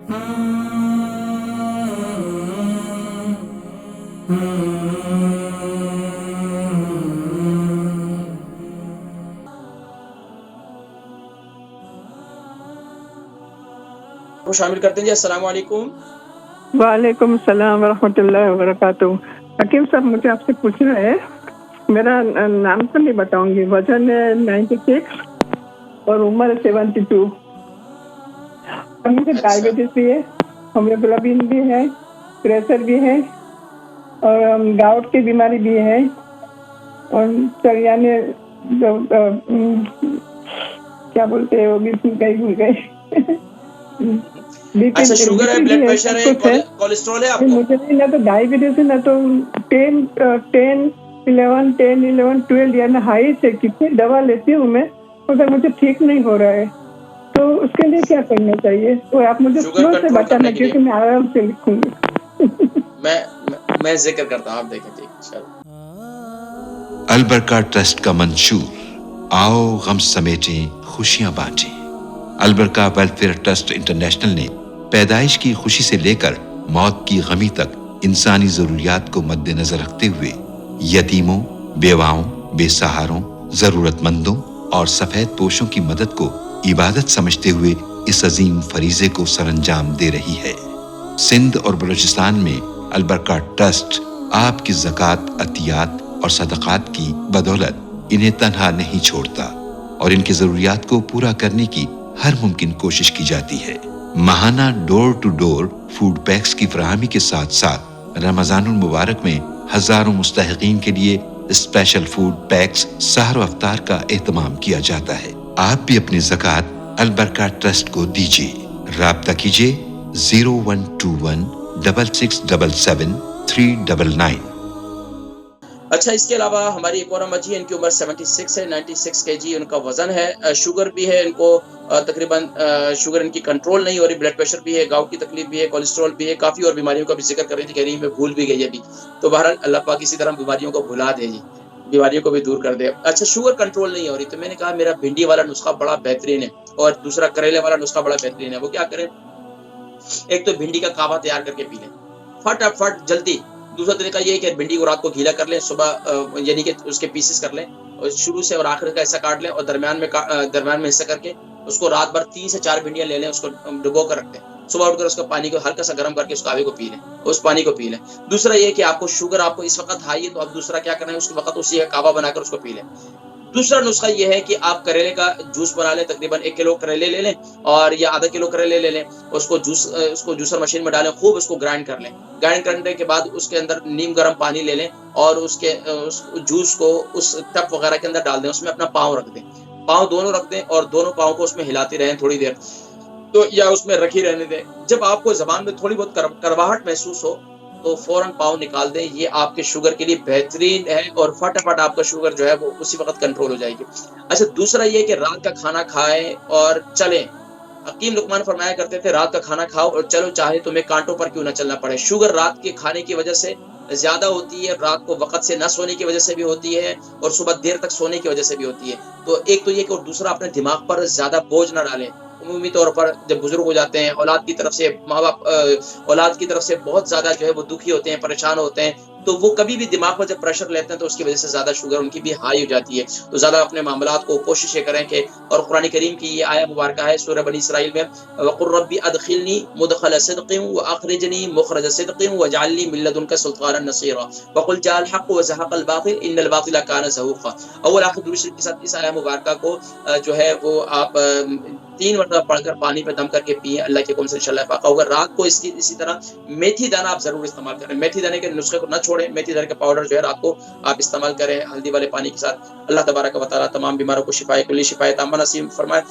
وہ شامل کرتے ہیں جی. السلام علیکم. وعلیکم السلام ورحمۃ اللہ وبرکاتہ. حکیم صاحب مجھے آپ سے پوچھنا ہے, میرا نام تو نہیں بتاؤں گی, وزن ہے 96 اور عمر 72. اور مجھے ڈائبٹیز بھی ہے, ہیموگلوبن بھی ہے, پریشر بھی ہے اور گاؤٹ کی بیماری بھی ہے, اور یعنی کیا بولتے ہیں وہ بھی بھول گئے. اچھا, شوگر ہے, بلڈ پریشر ہے, کولیسٹرول ہے آپ کو؟ مجھے نہیں, نہ تو ڈائبٹیز ہے, نہ تو 10 11 12 یعنی ہائی سے کتنی دوا لیتی ہوں میں, مگر مجھے ٹھیک نہیں ہو رہا ہے. تو اس کے لیے کیا کرنا چاہیے, تو آپ مجھے سلو سے بتانا کیونکہ میں آرام سے لکھوں گی. میں ذکر کرتا ہوں, آپ دیکھیں ٹھیک انشاءاللہ. البرکہ ٹرسٹ کا منشور, آؤ غم سمیٹیں خوشیاں بانٹیں. البرکہ ویلفیئر ٹرسٹ انٹرنیشنل نے پیدائش کی خوشی سے لے کر موت کی غمی تک انسانی ضروریات کو مد نظر رکھتے ہوئے یتیموں, بیواؤں, بے سہاروں, ضرورت مندوں اور سفید پوشوں کی مدد کو عبادت سمجھتے ہوئے اس عظیم فریضے کو سر انجام دے رہی ہے. سندھ اور بلوچستان میں البرکہ ٹرسٹ آپ کی زکوٰۃ, عطیات اور صدقات کی بدولت انہیں تنہا نہیں چھوڑتا اور ان کی ضروریات کو پورا کرنے کی ہر ممکن کوشش کی جاتی ہے. ماہانہ ڈور ٹو ڈور فوڈ پیکس کی فراہمی کے ساتھ ساتھ رمضان المبارک میں ہزاروں مستحقین کے لیے اسپیشل فوڈ پیکس سحر و افطار کا اہتمام کیا جاتا ہے. آپ بھی اپنی زکوٰۃ البرکہ ٹرسٹ کو دیجیے. رابطہ کیجیے 0121 6677 399. اچھا, اس کے علاوہ ہماری ایک اور امت جی, ان کی عمر 76 ہے, 96 کے جی ان کا وزن ہے, شوگر بھی ہے ان کو, تقریباً شوگر ان کی کنٹرول نہیں ہو رہی, بلڈ پریشر بھی ہے, گاؤٹ کی تکلیف بھی ہے, کولیسٹرول بھی ہے, کافی اور بیماریوں کا بھی ذکر کر رہی تھی, کہہ رہی میں بھول بھی گئی ابھی. تو بہرحال اللہ پاک اسی طرح بیماریوں کو بھلا دے جی, بیماریوں کو بھی دور کر دے. اچھا, شوگر کنٹرول نہیں ہو رہی, تو میں نے کہا میرا بھنڈی والا نسخہ بڑا بہترین ہے اور دوسرا کریلے والا نسخہ بڑا بہترین ہے. وہ کیا کریں, ایک تو بھنڈی کا کعوہ تیار کر کے پی لیں فٹافٹ جلدی. دوسرا طریقہ یہ ہے کہ بھنڈی کو رات کو گیلا کر لیں, صبح یعنی کہ اس کے پیسز کر لیں, اور شروع سے اور آخر کا حصہ کاٹ لیں, اور درمیان میں حصہ کر کے اس کو رات بھر 3 سے 4 بھنڈیاں لے لیں, اس کو ڈبو کر رکھ دیں, صبح اٹھ کر اس کا پانی کو ہلکا سا گرم کر کے اس کعوے کو پی لیں, اس پانی کو پی لیں. دوسرا یہ کہ آپ کو شوگر آپ کو اس وقت ہائی ہے, تو اب دوسرا کیا کرنا ہے, اس وقت اسی کا کعوہ بنا کر اس کو پی لیں. دوسرا نسخہ یہ ہے کہ آپ کریلے کا جوس بنا لیں, تقریباً 1 کلو کریلے لے لیں, اور یا آدھا کلو کریلے لے لیں, اس کو جوسر مشین میں ڈالیں, خوب اس کو گرائنڈ کر لیں. گرائنڈ کرنے کے بعد اس کے اندر نیم گرم پانی لے لیں, اور اس جوس کو اس ٹپ وغیرہ کے اندر ڈال دیں, اس میں اپنا پاؤں رکھ دیں, پاؤں دونوں رکھ دیں, اور دونوں پاؤں کو اس میں ہلاتے رہیں تھوڑی دیر, تو یا اس میں رکھی رہنے دیں. جب آپ کو زبان میں تھوڑی بہت کرواہٹ محسوس ہو تو فوراً پاؤں نکال دیں. یہ آپ کے شوگر کے لیے بہترین ہے, اور فٹافٹ آپ کا شوگر جو ہے وہ اسی وقت کنٹرول ہو جائے گی. اچھا, دوسرا یہ کہ رات کا کھانا کھائیں اور چلیں. حکیم لقمان فرمایا کرتے تھے, رات کا کھانا کھاؤ اور چلو, چاہے تمہیں کانٹوں پر کیوں نہ چلنا پڑے. شوگر رات کے کھانے کی وجہ سے زیادہ ہوتی ہے, رات کو وقت سے نہ سونے کی وجہ سے بھی ہوتی ہے, اور صبح دیر تک سونے کی وجہ سے بھی ہوتی ہے. تو ایک تو یہ کہ, اور دوسرا اپنے دماغ پر زیادہ بوجھ نہ ڈالیں. عمومی طور پر جب بزرگ ہو جاتے ہیں, اولاد کی طرف سے ماں باپ اولاد کی طرف سے بہت زیادہ جو ہے وہ دکھی ہوتے ہیں, پریشان ہوتے ہیں, تو وہ کبھی بھی دماغ پر جب پریشر لیتے ہیں تو اس کی وجہ سے زیادہ شوگر ان کی بھی ہائی ہو جاتی ہے. تو زیادہ اپنے معاملات کو کوشش یہ کریں کہ, اور قرآن کریم کی یہ آیہ مبارکہ ہے سورہ بنی اسرائیل میں, وَقُلْ رَبِّ أَدْخِلْنِي مُدْخَلَ صِدْقٍ وَأَخْرِجْنِي مُخْرَجَ صِدْقٍ وَاجْعَلْ لِي مِن لَّدُنكَ سُلْطَانًا نَّصِيرًا وَقُلْ جَاءَ الْحَقُّ وَزَهَقَ الْبَاطِلُ إِنَّ الْبَاطِلَ كَانَ زَهُوقًا. اول آخر درود شریف کے ساتھ اس آیہ مبارکہ کو جو ہے وہ آپ 3 مرتبہ پڑھ کر پانی پہ دم کر کے پیئیں, اللہ کے حکم سے انشاءاللہ پاک ہوگا. رات کو اسی طرح میتھی دانہ آپ ضرور استعمال کریں, میتھی دانے کے نسخے کو نہ چھوڑیں, میتھی دانے کا پاؤڈر جو ہے رات کو آپ استعمال کریں ہلدی والے پانی کے ساتھ. اللہ تبارک و تعالیٰ تمام بیماروں کو شفائے کلی شفائے تامہ نصیب فرمائے.